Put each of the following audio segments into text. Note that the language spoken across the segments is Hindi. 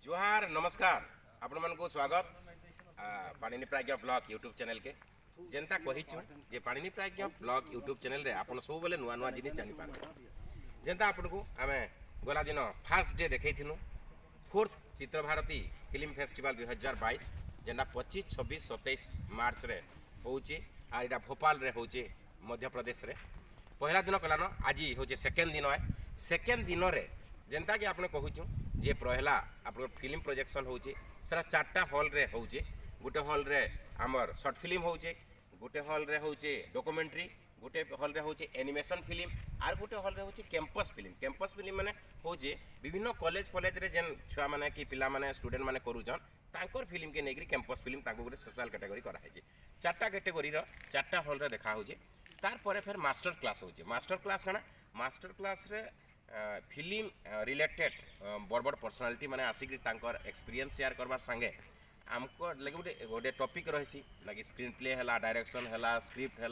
जोहार नमस्कार आपण मन को स्वागत पाणिनि प्राज्ञा ब्लॉग यूट्यूब चैनल के जेनता कहिछु जे पाणिनि प्राज्ञा ब्लॉग यूट्यूब चैनल रे आपण सब बेले नुआ नुआ जिनिस जानि पारे जेनता आपण को आमे गला दिन फर्स्ट डे देखैथिनु 4th चित्र भारती फिल्म फेस्टिवल 2022 जेना 25 26 27 मार्च रे होउची आ इडा भोपाल रे होउची मध्य प्रदेश रे पहला दिन कलानो आज होउची सेकेंड दिन है सेकेंड दिन रे जेनता कि आपने कहूँ जे पहला आप फिल्म प्रोजेक्शन होचे सारा 4टा हॉल रे होचे गोटे हॉल रे आमर शॉर्ट फिल्म होचे गोटे हॉल रे होचे डॉक्यूमेंट्री गोटे हॉल रे होचे एनिमेशन फिल्म आर गोटे हॉल रे होचे कैंपस फिल्म माने होचे विभिन्न कॉलेज रे जेन छुआ माने कि पिला माने स्टूडेंट माने करूछन तांकर फिल्म के नेगरी कैंपस फिल्म तांको गोटे सोशल कैटेगरी करा है 4टा कैटेगरी रो 4टा हॉल रे देखा होचे तार परे फिर मास्टर क्लास होचे मास्टर क्लास कना मास्टर क्लास रे फिल्म रिलेटेड बड़ बड़ पर्सनालिटी माने आसिक एक्सपीरियंस शेयर करबार संगे आमको लगे गोटे गोटे टॉपिक रही लगे स्क्रीन प्ले है डायरेक्शन है स्क्रिप्ट है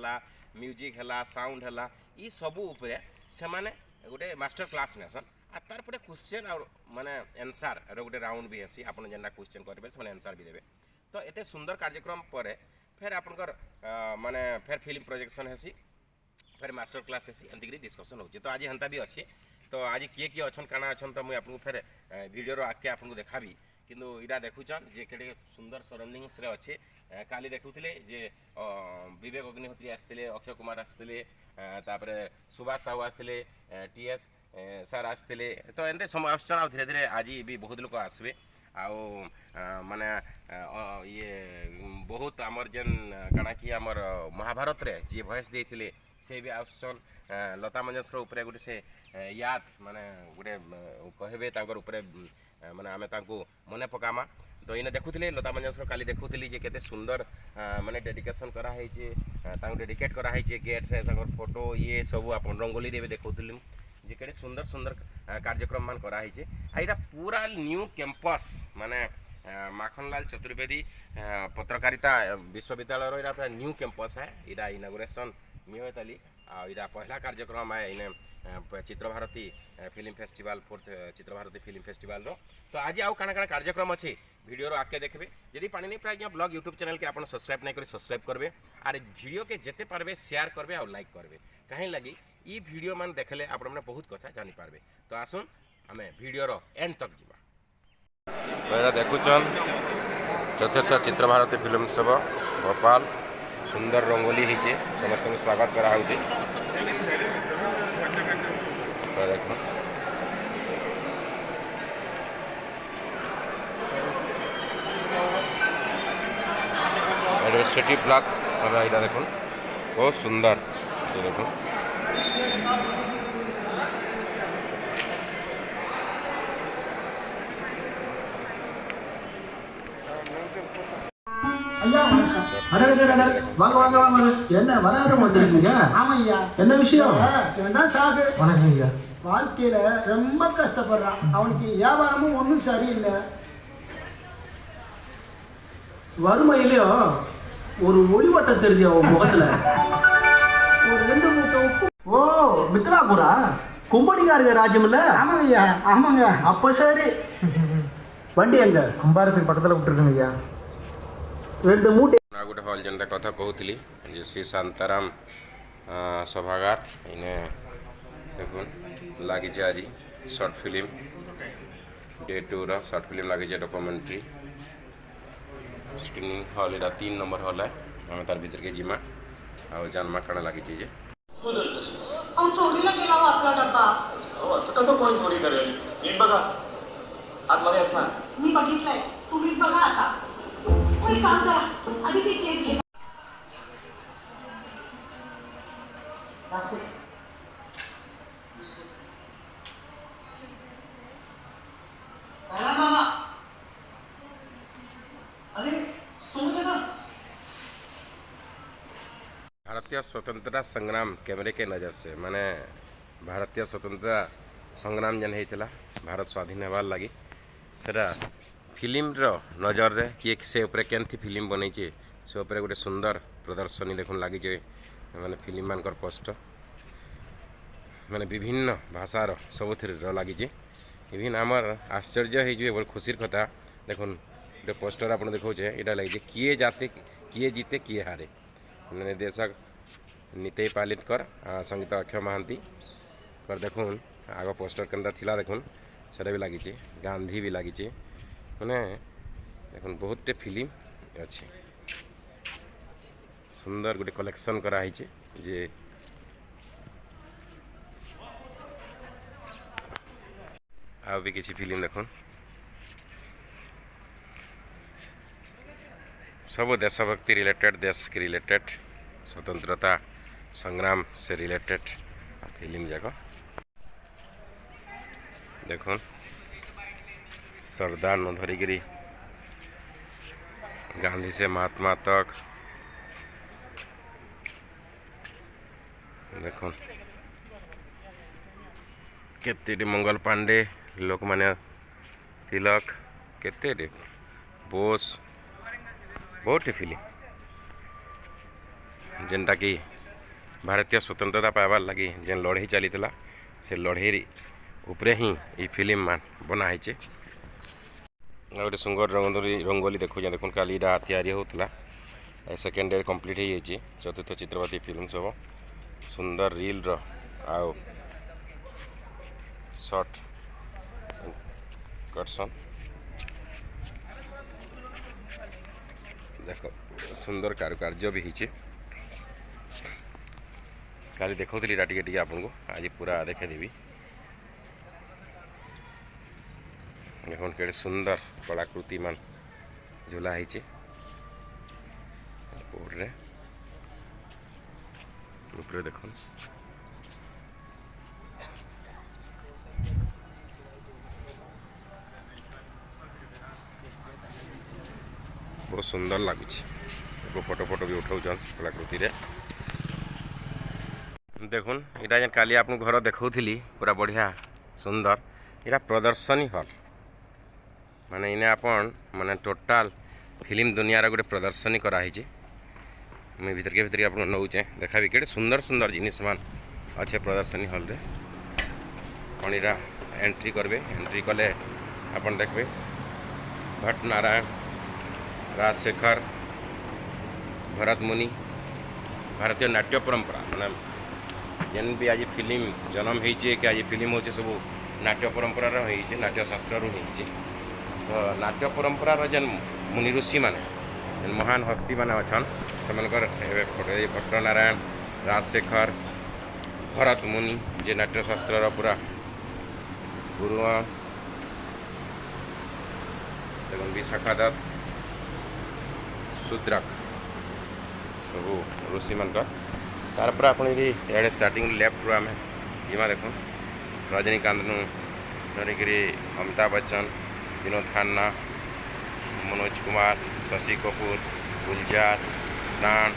म्यूजिक है साउंड है ये सबू उपरे से माने गोटे मास्टर क्लास नेसन आ तार परे क्वेश्चन और माने आंसर गोटे राउंड भी हेसी आपन जेना क्वेश्चन करबे से आंसर भी देबे तो एते सुंदर कार्यक्रम परे फिर आपनकर माने फिर फिल्म प्रोजेक्शन हेसी फिर मास्टर क्लास हेसी अंतिग्री डिस्कशन होची तो आज हंता भी अच्छी तो आज किए अच्छन काना अच्छन तो मुझे आपको फिर वीडियो आगे आपको देखाबी किंतु इटा देखुचन जे केडे सुंदर सराउंडिंग्स रे अच्छे काली देखुथिले जे विवेक अग्निहोत्री आसते अक्षय कुमार आसते तापर सुभाष साहू आसते टीएस सर आसते तो एंते समय आसन धीरे धीरे आज भी बहुत लोग आसबे आउ माने ये बहुत आमर जेन काना कि आमर महाभारत रे जे वॉइस देथिले से भी आसन लता मंगेशकर उपरे गोटे से याद माने गोटे कहबे तांकर उपरे माने आमे तांको मने पकामा तो इने देखुथिले लता मंगेशकर काली देखुथिली जे केते सुंदर माने डेडिकेशन करा है जे तांको डेडिकेट करा है जे गेट रे तांकर फोटो ये सब अपन रंगोली रे देखुथिली जे केते सुंदर सुंदर कार्यक्रम मान करा है जे आइरा पूरा न्यू कैंपस माने माखनलाल चतुर्वेदी पत्रकारिता विश्वविद्यालय रो इरा न्यू कैंपस है इरा इनॉग्रेशन न्यू ताली आ इरा पहला कार्यक्रम है इने चित्र भारती फिल्म फेस्टिवल 4th चित्र भारती फिल्म फेस्टिवल रो तो आज आउ काना काना कार्यक्रम अच्छे वीडियो रो आके देखबे यदि पाणिनि प्राज्ञा ब्लॉग यूट्यूब चैनल के आपण सब्सक्राइब नहीं करी सब्सक्राइब करबे आर वीडियो के जेते पारबे शेयर करबे और लाइक करबे कहीं लगी ई वीडियो मान देखले आपण माने बहुत कथा जानि पारबे तो आसुन हमें वीडियो रो एंड तक जीवा पहला देखुचन 4th चित्र भारती फिल्म सब भोपाल सुंदर रंगोली होचे समस्त को स्वागत करा होचे देखो एडमिनिस्ट्रेटिव ब्लॉक हमें इधर देखो बहुत सुंदर ये देखो ஐயா வாங்க வாங்க வாங்க என்ன வராத வந்திருக்கீங்க ஆமா ஐயா என்ன விஷயம் இவன் தான் சாகு வணக்கம் ஐயா வாழ்க்கையில ரொம்ப கஷ்டப்படுறான் அவனுக்கு வியாபாரமும் ஒன்றும் சரியில்லை வறுமையிலையும் ஒரு ஒளிவட்டம் தெரிஞ்சு அவன் முகத்துல ஒரு 2 மூட்டை உப்பு ஓ மித்ராபுரா கும்படிக்காரங்க ராஜ்யம் இல்ல ஆமாங்க ஐயா ஆமாங்க அப்ப சரி வண்டி எங்க அம்பாரத்துக்கு பக்கத்துல விட்டுருக்குங்க ஐயா 2 மூட்டை गोटे हॉल जेनता कथा कहूली जे श्री शांताराम सभागार इने देखुन लगी आज शॉर्ट फिल्म डे 2 रा शॉर्ट फिल्म लगी डॉक्यूमेंट्री स्क्रीनिंग हॉल इरा 3 नंबर हॉल है हमें तार भीतर के जिमा आ जानमा काना लगी जे चोरीला गेला आपला डब्बा असं कसं कोण चोरी करेल नीट बघा आतमध्ये असणार मी बघितलंय तुम्हीच बघा आता कोई काम करा आधी ती चेक घे मामा अरे सोचा भारतीय स्वतंत्रता संग्राम कैमरे के नज़र से माने भारतीय स्वतंत्रता संग्राम जन होता भारत स्वाधीन होवार लगी सेटा फिल्म रो नजर रे किए से ऊपर केनथी फिल्म बनईचे से ऊपर गोटे सुंदर प्रदर्शनी देखुन लगी माने फिल्म मानकर पोस्टर माने विभिन्न भाषार सबुथिर लगी इविन आमर आश्चर्य हो बड़ खुशी कथा देखुन गोटे पोस्टर आप देखा यहाँ लगे किए जाते किए जीते किए हारे निर्देशक नितेय पालितकर संगीत अक्षय महांती कर देखुन आग पोस्टर केनता थिला देखुन सेटा भी लगी गांधी भी लगी मैंने देखुन बहुत टे फिल्म अच्छे सुंदर गोटे कलेक्शन कराई जे आ भी किसी फिल्म देखुन सब देशभक्ति रिलेटेड देश के रिलेटेड स्वतंत्रता संग्राम से रिलेटेड फिल्म जाक देखुन सरदार न धरिकी गांधी से महात्मा तक देखुन केते मंगल पांडे लोकमान्य तिलक केते बोस बहुत फिल्म जेनटा कि भारतीय स्वतंत्रता पाइबार लगी जेन लड़ाई चली से लड़ाई उपरे ही ये फिल्म मान बनाई गोटे सुंदर रंगोली देखो देखुन काली तैयारी होता सेकेंड डे कंप्लीट हो जाए चतुर्थ चित्रपति फिल्म सब सुंदर रील आओ शॉर्ट करसन देख सुंदर कारुकार्य भी होती काली देखी टे आपन को आज पूरा देखेदेवी देखो के सुंदर कलाकृति मान झुला है बोर्ड ऊपर देखो बहुत सुंदर लगुच फोटो फोटो भी उठाऊन कलाकृति रे देखुन इटा जेन काली आपन घर देखौली पूरा बढ़िया सुंदर इटा प्रदर्शनी हॉल माने इने आपन माने टोटाल फिल्म दुनिया गोटे प्रदर्शनी कराई मुझे भीतर के आप नौचे देखा भी केटे सुंदर सुंदर जिनिस मान अच्छे प्रदर्शनी हॉल रे कौन इटा एंट्री करबे एंट्री कले आपन देखबे भट्ट नारायण राजशेखर भरत मुनि भारतीय नाट्य परंपरा माने जेन भी आज फिल्म जन्म होइचे कि आज फिल्म होचे सब नाट्य परंपरा रो होइचे नाट्य शास्त्र रो होइचे तो नाट्य परंपरा जेन मुनि ऋषि माने जेन महान हस्ती माने अछन सेमानकर फोटो भट्ट नारायण राजशेखर भरत मुनि जे नाट्य शास्त्र पूरा गुरु देखो विशाखा दत्त शूद्रक सब ऋषि मानकर तारपर आप स्टार्टिंग लेफ्ट रू आम जीमा देख रजनीकांत धरिक अमिताभ बच्चन विनोद खन्ना मनोज कुमार शशि कपूर गुलजार प्राण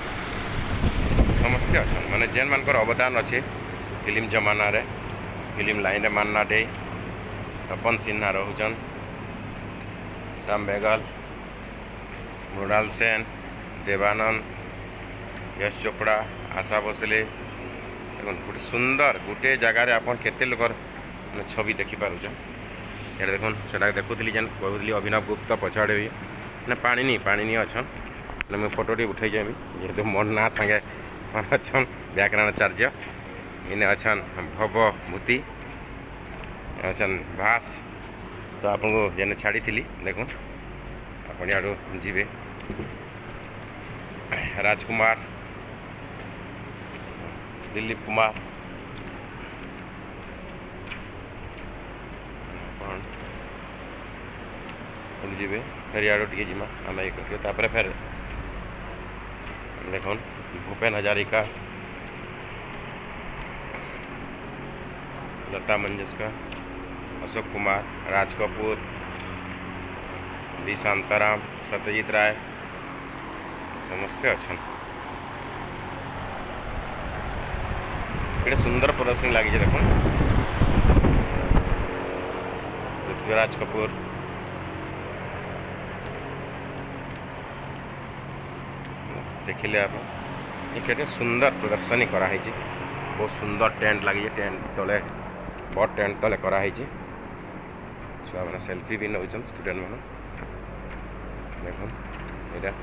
समस्ते अच्छा माने जेन मानकर अवदान अच्छे फिल्म जमाना रे फिल्म लाइन रे मानना डे तपन सिन्हा रोचन श्याम बेगल मृणाल सेन देवानंद यश चोपड़ा आशा भोसले गोटे सुंदर गोटे जगार आप केते लोकर छवि देखिपार ये देखो से देखुली जेन कहूली अभिनव गुप्त पछाड़े भी ना पाणिनी अच्छन ना मुझे फोटोटी उठे जाबी जेहेतु मोर ना संगे अच्छन व्याकरणाचार्य इने अच्छन भवभूति अच्छन भास तो आपको जेने छाड़ी देखो आप याडू जीवे राजकुमार दिलीप कुमार जीवे फिर याडू टे जीमा आम ये करके फिर देख भूपेन हजारिका लता मंगेशकर अशोक कुमार राज कपूर वी शांताराम सत्यजीत राय समस्ते अच्छा ये सुंदर प्रदर्शनी लगी देख पृथ्वीराज कपूर देखिले आप ये सुंदर प्रदर्शनी कराई बहुत सुंदर टेंट लगी टेंट तले बड़ टेंट तले कराई छुआ मैंने सेल्फी भी नौन स्टूडेंट मैंने देख यहाँ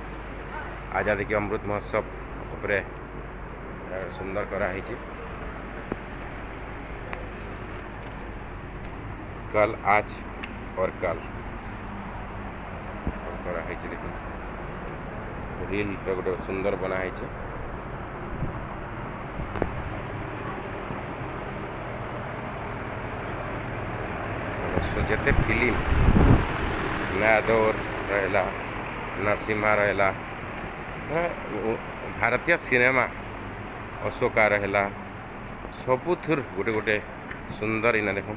आज़ादी के अमृत महोत्सव उपरे सुंदर कराई कल आज और कल कराई देखो रील गोटे सुंदर बनाई जिते फिल्म नया दौर रहा नरसिम्हा रहा भारतीय सिनेमा अशोका रहा सबुथुर गोटे गोटे सुंदर इना देख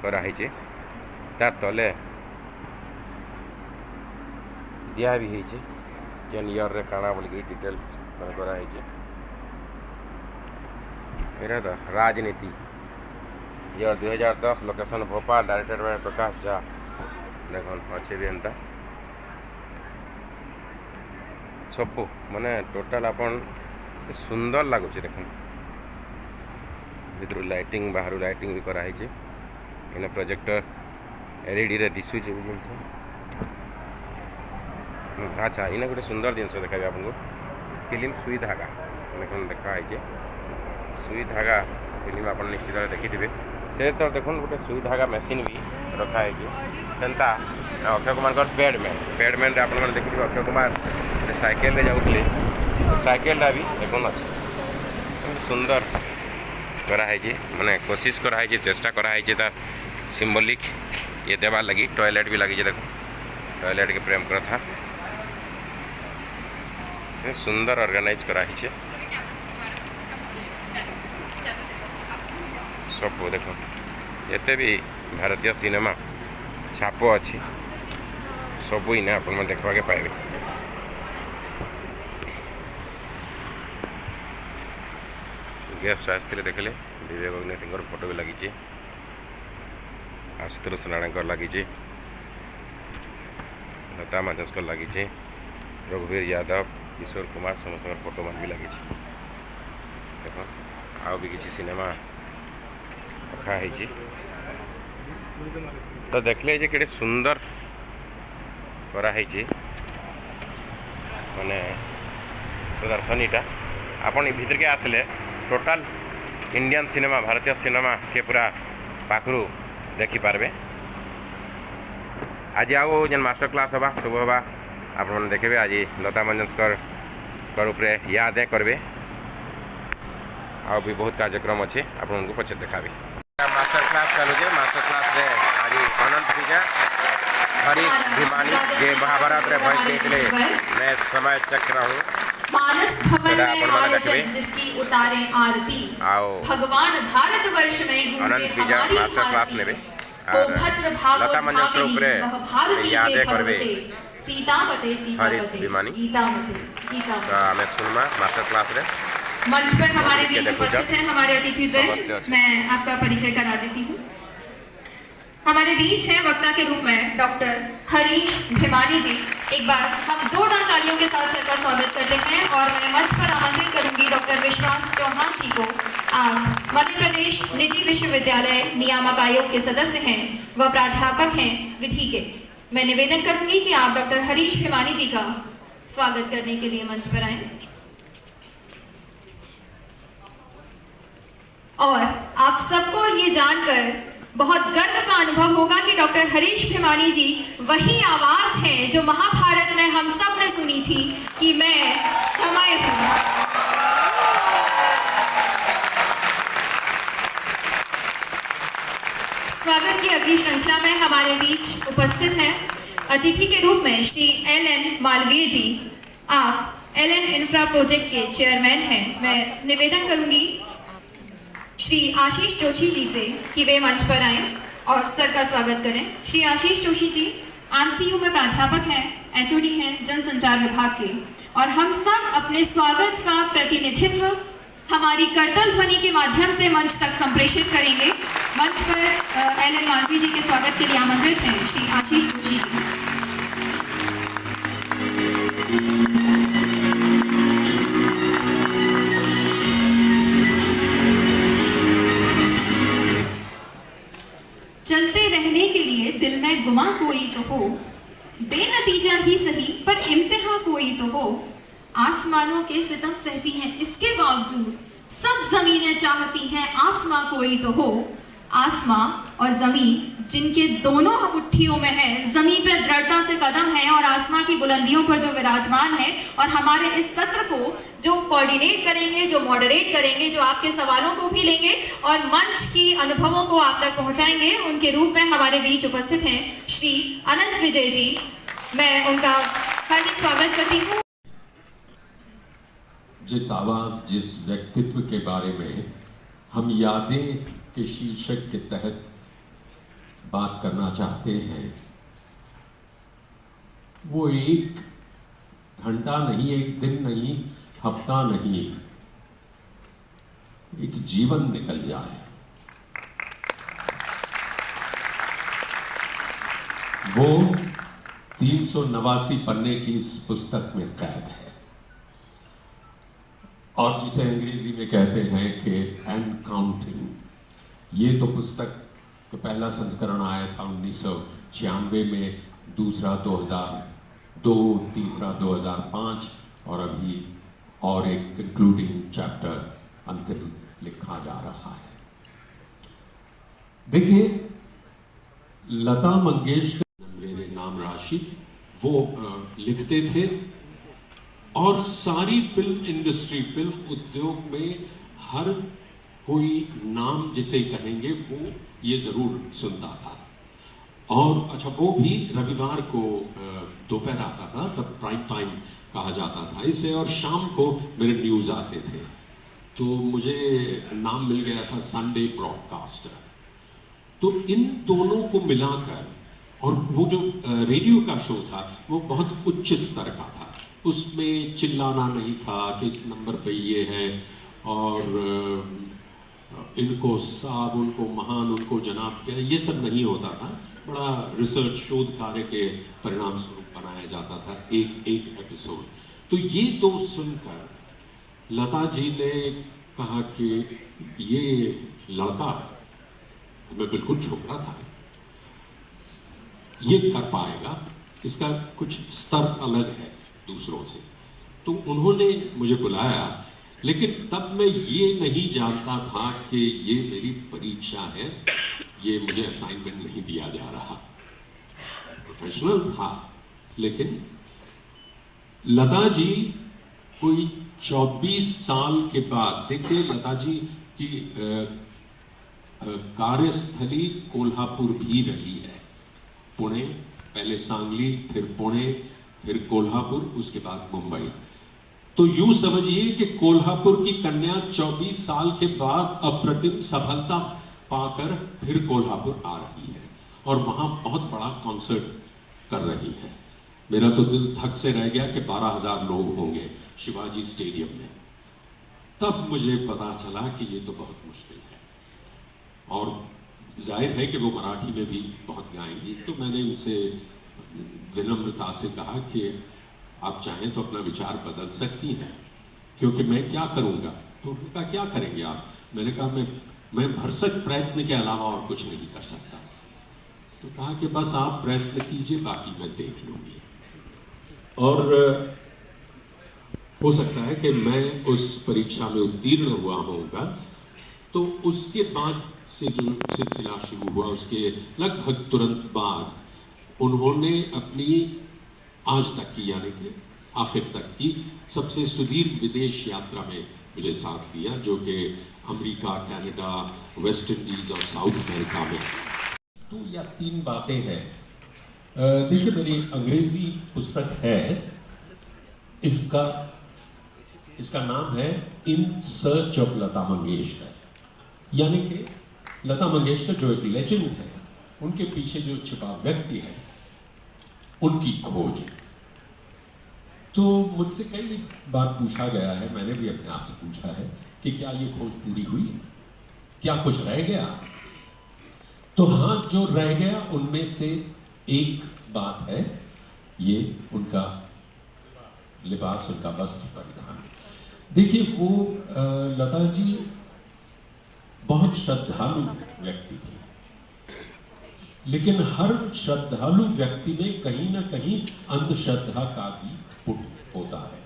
कराई तार तले दिया भी होती जेन इयर रे काଣା बोल डिटेल कराई यहाँ तो Rajneeti year 2010 location Bhopal director by Prakash Jha देख अच्छे भी एंता सबू माने टोटाल अपन सुंदर लगुच देख भर लाइटिंग बाहर लाइटिंग भी कराई इन प्रोजेक्टर एलईडी रे दिशुच जिनस अच्छा इन गोटे सुंदर जिनस देखा आपको फिल्म सुई धागा देख देखाई सुई धागा फिल्म आप निश्चित देखिथे से तो देख गोटे सुई धागा मेसीन भी रखाई सेन्ता अक्षय कुमार पैडमैन आप देखिए अक्षय कुमार साइकेल रे जाऊे साइकेलटा भी देख अच्छे सुंदर कराई माने कोशिश कराई चेष्टा कराई तार सिम्बोलिक ये देवार लगी टॉयलेट भी लगी देख टॉयलेट के प्रेम करा था सुंदर ऑर्गेनाइज कराई सब देख एते भी भारतीय सिनेमा छाप अच्छी सबू इना आप देखा के पाए गेस्ट आसते देखले विवेक अग्निहोत्री फोटो भी लगी आशुतोष राणा लगी लता मंगेशकर लगी रघुवीर यादव किशोर कुमार समस्त फोटो मान भी लगी देख आउ भी किसी सिनेमा रखाई तो देखले जे केड़े सुंदर कराई माने प्रदर्शनीटा आपन भीतर के आसले टोटाल इंडियन सिनेमा भारतीय सिनेमा के पूरा पाखरु देखी पारबे आज आओ जेन मास्टर क्लास हवा सब हवा आप देखिए आज लता मंगेशकर उपरे याद करेंगे भी बहुत कार्यक्रम अच्छे आपको पचे देखा मास्टर क्लास चलुचे मास्टर क्लास रे आज अनंत पूजा हरीश भिमानी जे महाभारत रे भैंस देते मैं समय चक्र हूँ मानस भवन में आयोजन जिसकी उतारे आरती भगवान भारतवर्ष में गूंजे हमारी मास्टर क्लास ने भद्र भागवत लता मंगेशकर उपरे याद करबे सीतापते हरीश भिमानी गीतामते हमें सुनमा मास्टर क्लास रे मंच पर हमारे बीच उपस्थित हैं हमारे अतिथिद्वय मैं आपका परिचय करा देती हूँ हमारे बीच हैं वक्ता के रूप में डॉक्टर हरीश भिमानी जी एक बार हम जोरदार तालियों के साथ सर का स्वागत करते हैं और मैं मंच पर आमंत्रित करूंगी डॉक्टर विश्वास चौहान जी को आप मध्य प्रदेश निजी विश्वविद्यालय नियामक आयोग के सदस्य हैं व प्राध्यापक हैं विधि के मैं निवेदन करूंगी कि आप डॉक्टर हरीश भिमानी जी का स्वागत करने के लिए मंच पर आए और आप सबको ये जानकर बहुत गर्व का अनुभव होगा कि डॉक्टर हरीश भिमानी जी वही आवाज है जो महाभारत में हम सब ने सुनी थी कि मैं समय हूं। स्वागत की अगली श्रृंखला में हमारे बीच उपस्थित हैं अतिथि के रूप में श्री LN मालवीय जी आप LN इंफ्रा प्रोजेक्ट के चेयरमैन हैं मैं निवेदन करूंगी श्री आशीष जोशी जी से कि वे मंच पर आएं और सर का स्वागत करें श्री आशीष जोशी जी MCU में प्राध्यापक हैं HOD हैं जनसंचार विभाग के और हम सब अपने स्वागत का प्रतिनिधित्व हमारी करतल ध्वनि के माध्यम से मंच तक संप्रेषित करेंगे मंच पर LN मालवीय जी के स्वागत के लिए आमंत्रित हैं श्री आशीष जोशी जी चलते रहने के लिए दिल में गुमा कोई तो हो, बेनतीजा ही सही पर इम्तिहां कोई तो हो। आसमानों के सितम सहती हैं इसके बावजूद, सब जमीनें चाहती हैं आसमां कोई तो हो। आसमां और जमीन जिनके दोनों मुट्ठियों में है, जमीन पे दृढ़ता से कदम है और आसमां की बुलंदियों पर जो विराजमान है। और हमारे इस सत्र को जो कोऑर्डिनेट करेंगे, जो मॉडरेट करेंगे, जो आपके सवालों को भी लेंगे और मंच की अनुभवों को आप तक पहुंचाएंगे, उनके रूप में हमारे बीच उपस्थित हैं श्री अनंत विजय जी। मैं उनका हार्दिक स्वागत करती हूँ। जिस आवाज, जिस व्यक्तित्व के बारे में हम यादें के शीर्षक के तहत बात करना चाहते हैं, वो एक घंटा नहीं, एक दिन नहीं, हफ्ता नहीं, एक जीवन निकल जाए। वो 389 पन्ने की इस पुस्तक में कैद है और जिसे अंग्रेजी में कहते हैं कि एंड काउंटिंग। ये तो पुस्तक का पहला संस्करण आया था 1996 में, दूसरा 2002, तीसरा 2005 और अभी और एक कंक्लूडिंग चैप्टर अंतिम लिखा जा रहा है। देखिए, लता मंगेशकर मेरे नाम राशि वो लिखते थे और सारी फिल्म इंडस्ट्री, फिल्म उद्योग में हर कोई नाम जिसे कहेंगे वो ये जरूर सुनता था। और अच्छा, वो भी रविवार को दोपहर आता था, तब प्राइम टाइम कहा जाता था इसे, और शाम को मेरे न्यूज आते थे, तो मुझे नाम मिल गया था संडे ब्रॉडकास्टर। तो इन दोनों को मिलाकर, और वो जो रेडियो का शो था वो बहुत उच्च स्तर का था, उसमें चिल्लाना नहीं था कि इस नंबर पे ये है और इनको साहब, उनको महान, उनको जनाब, क्या ये सब नहीं होता था। बड़ा रिसर्च, शोध कार्य के परिणाम स्वरूप बनाया जाता था एक एक एपिसोड। तो ये दो सुनकर लता जी ने कहा कि ये लड़का, मैं बिल्कुल छोकरा था, ये कर पाएगा, इसका कुछ स्तर अलग है दूसरों से। तो उन्होंने मुझे बुलाया, लेकिन तब मैं ये नहीं जानता था कि ये मेरी परीक्षा है, ये मुझे असाइनमेंट नहीं दिया जा रहा। प्रोफेशनल था, लेकिन लता जी कोई 24 साल के बाद, देखिए लता जी की कार्यस्थली कोल्हापुर भी रही है। पुणे, पहले सांगली, फिर पुणे, फिर कोल्हापुर, उसके बाद मुंबई। तो यूं समझिए कि कोल्हापुर की कन्या 24 साल के बाद अप्रतिम सफलता पाकर फिर कोल्हापुर आ रही है और वहां बहुत बड़ा कॉन्सर्ट कर रही है। मेरा तो दिल धक से रह गया कि 12,000 लोग होंगे शिवाजी स्टेडियम में। तब मुझे पता चला कि ये तो बहुत मुश्किल है, और जाहिर है कि वो मराठी में भी बहुत गाएंगी। तो मैंने उनसे विनम्रता से कहा कि आप चाहें तो अपना विचार बदल सकती हैं, क्योंकि मैं क्या करूंगा। तो उन्होंने कहा क्या करेंगे आप? मैंने कहा मैं भरसक प्रयत्न के अलावा और कुछ नहीं कर सकता। तो कहा कि बस आप प्रयत्न कीजिए, बाकी मैं देख लूंगी। और हो सकता है कि मैं उस परीक्षा में उत्तीर्ण हुआ होऊंगा। तो उसके बाद से जो सिलसिला शुरू हुआ, उसके लगभग तुरंत बाद उन्होंने अपनी आज तक की, यानी कि आखिर तक की सबसे सुदीर्घ विदेश यात्रा में मुझे साथ लिया, जो कि अमेरिका, कनाडा, वेस्ट इंडीज और साउथ अमेरिका में। 2 या 3 बातें हैं। देखिए, मेरी अंग्रेजी पुस्तक है, इसका नाम है in search of Lata Mangeshkar, यानी कि लता मंगेशकर जो एक लेजेंड है, उनके पीछे जो छिपा व्यक्ति है, उनकी खोज। तो मुझसे कई बार पूछा गया है, मैंने भी अपने आप से पूछा है कि क्या ये खोज पूरी हुई, क्या कुछ रह गया? तो हाँ, जो रह गया उनमें से एक बात है, ये उनका लिबास, उनका वस्त्र परिधान। देखिए, वो लता जी बहुत श्रद्धालु व्यक्ति थी। लेकिन हर श्रद्धालु व्यक्ति में कहीं ना कहीं अंधश्रद्धा का भी पुट होता है,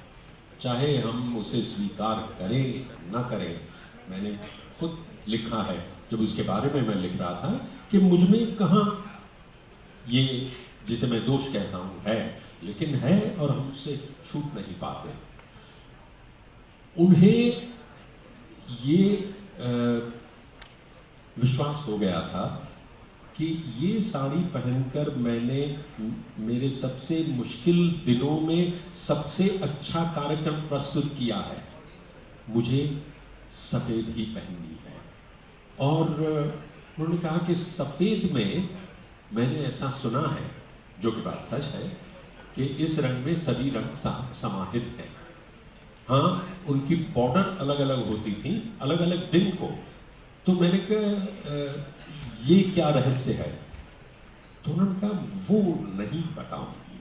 चाहे हम उसे स्वीकार करें ना करें। मैंने खुद लिखा है, जब उसके बारे में मैं लिख रहा था, कि मुझ में कहाँ ये जिसे मैं दोष कहता हूँ है, लेकिन है और हम उससे छूट नहीं पाते। उन्हें ये विश्वास हो गया था कि ये साड़ी पहनकर मैंने मेरे सबसे मुश्किल दिनों में सबसे अच्छा कार्यक्रम प्रस्तुत किया है, मुझे सफ़ेद ही पहननी है। और उन्होंने कहा कि सफ़ेद में मैंने ऐसा सुना है, जो कि बात सच है, कि इस रंग में सभी रंग समाहित हैं। हाँ, उनकी बॉर्डर अलग अलग होती थी अलग अलग दिन को। तो मैंने कहा ये क्या रहस्य है? तो उन्होंने कहा वो नहीं बताऊंगी।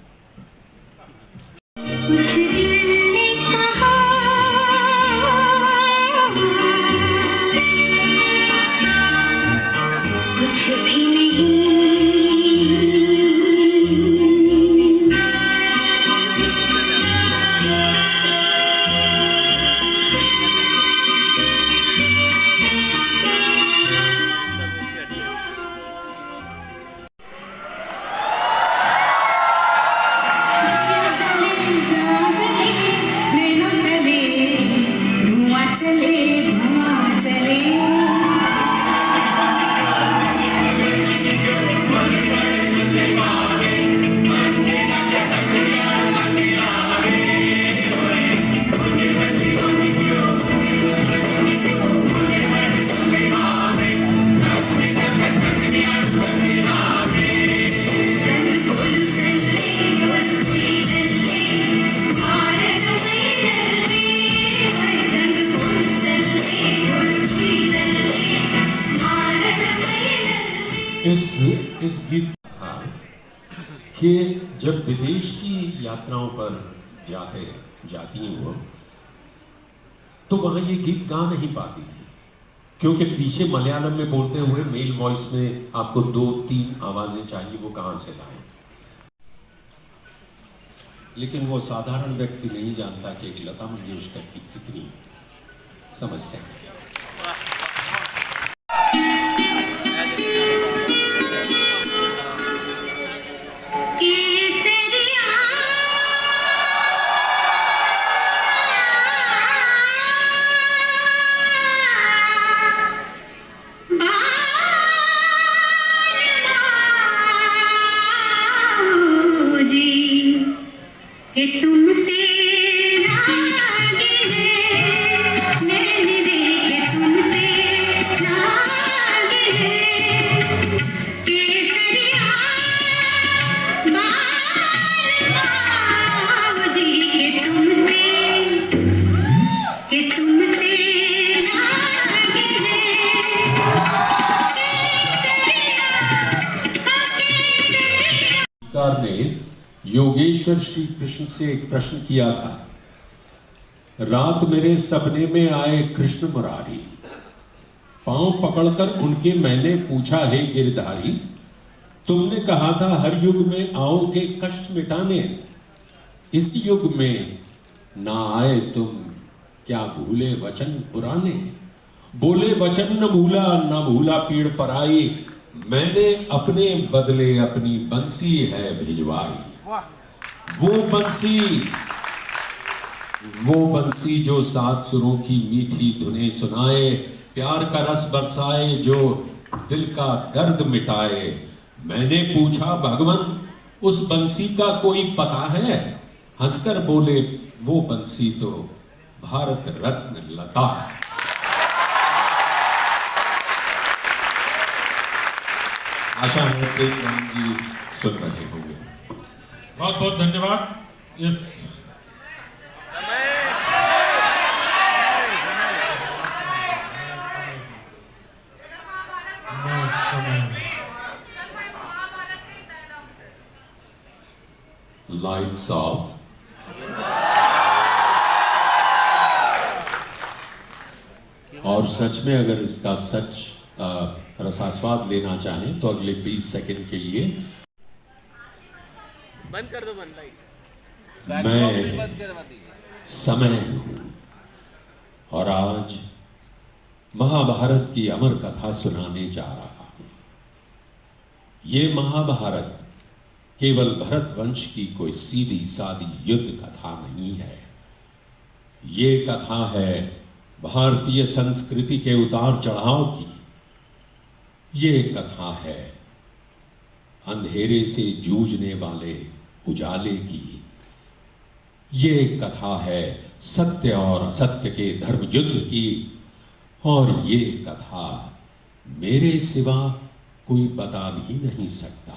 कुछ भी नहीं इस गीत था कि जब विदेश की यात्राओं पर जाती वो, तो वहां ये गीत गा नहीं पाती थी, क्योंकि पीछे मलयालम में बोलते हुए मेल वॉइस में आपको 2-3 आवाजें चाहिए, वो कहां से लाएं। लेकिन वो साधारण व्यक्ति नहीं जानता कि एक लता मंगेशकर की कितनी समस्या है। तुमसे ने योगेश्वर श्री कृष्ण से एक प्रश्न किया था, रात मेरे सपने में आए कृष्ण मुरारी, पांव पकड़कर उनके मैंने पूछा, हे गिरधारी, तुमने कहा था हर युग में आओगे कष्ट मिटाने, इस युग में ना आए तुम, क्या भूले वचन पुराने, बोले वचन न भूला, न भूला पीड़ पराई, मैंने अपने बदले अपनी बंसी है भिजवाई। वो बंसी जो 7 सुरों की मीठी धुनें सुनाए, प्यार का रस बरसाए, जो दिल का दर्द मिटाए। मैंने पूछा, भगवन उस बंसी का कोई पता है? हंसकर बोले, वो बंसी तो भारत रत्न लता है। आशा है प्रेम जी सुन रहे होंगे। बहुत बहुत धन्यवाद। इस लाइट्स ऑफ। और सच में अगर इसका सच रसास्वाद लेना चाहें तो अगले 20 सेकंड के लिए बंद कर दो बंद लाइट। मैं समय हूं और आज महाभारत की अमर कथा सुनाने जा रहा हूं। ये महाभारत केवल भरत वंश की कोई सीधी सादी युद्ध कथा नहीं है। ये कथा है भारतीय संस्कृति के उतार चढ़ाव की। ये कथा है अंधेरे से जूझने वाले उजाले की। ये कथा है सत्य और असत्य के धर्म युद्ध की। और ये कथा मेरे सिवा कोई बता भी नहीं सकता,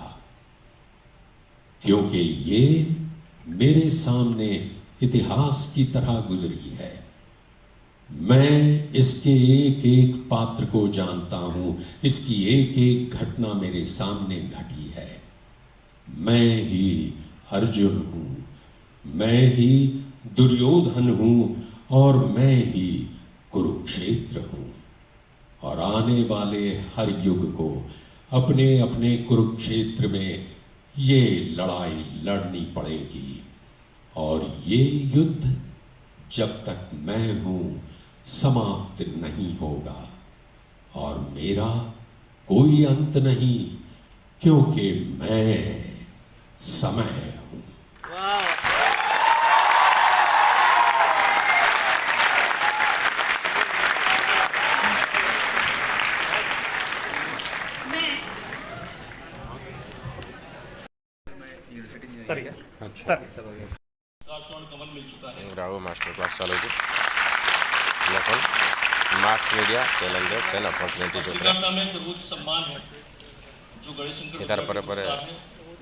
क्योंकि ये मेरे सामने इतिहास की तरह गुजरी है। मैं इसके एक एक पात्र को जानता हूं, इसकी एक एक घटना मेरे सामने घटी है। मैं ही अर्जुन हूं, मैं ही दुर्योधन हूं और मैं ही कुरुक्षेत्र हूं। और आने वाले हर युग को अपने अपने कुरुक्षेत्र में ये लड़ाई लड़नी पड़ेगी। और ये युद्ध जब तक मैं हूं समाप्त नहीं होगा। और मेरा कोई अंत नहीं, क्योंकि मैं समय हूं। कमल मिल चुका है। राव मास्टर क्लास चलो mass media channel Sen opportunity जो में सर्वोच्च सम्मान है जो गणेश शंकर इधर पर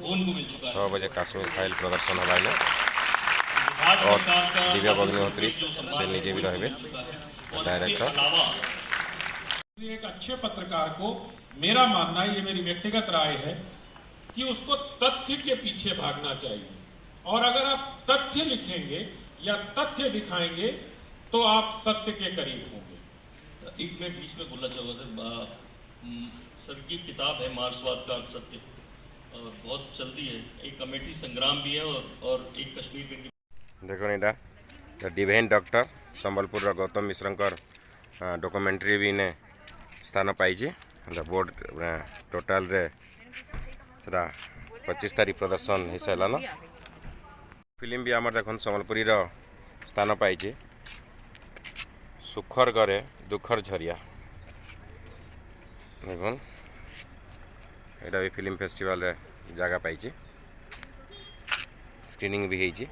उनको मिल चुका है। 6 बजे कश्मीर फाइल प्रदर्शन हवाई में भारत और सरकार का दिव्या अग्निहोत्री से निजे भी रहे डायरेक्टर। एक अच्छे पत्रकार को मेरा मानना है, ये मेरी व्यक्तिगत राय है, कि उसको तथ्य के पीछे भागना चाहिए। और अगर आप तथ्य लिखेंगे या तथ्य दिखाएंगे तो आप सत्य के करीब होंगे। एक मैं बीच में बोलना चाहूँगा सर की किताब है मार्क्सवाद का सत्य, और बहुत चलती है। एक कमेटी संग्राम भी है और एक कश्मीर में देखो यहाँ डिवाइन डॉक्टर संबलपुर गौतम मिश्रंकर डॉक्यूमेंट्री भी ने स्थान पाई बोर्ड टोटाल रे 25 तारीख प्रदर्शन हो सारान। फिल्म भी आम देख सम्बलपुरी स्थान पाई सुखर गरे दुखर झरिया। देखुन यहाँ भी फिल्म फेस्टिवल रे जगह पाई, स्क्रीनिंग भी होती।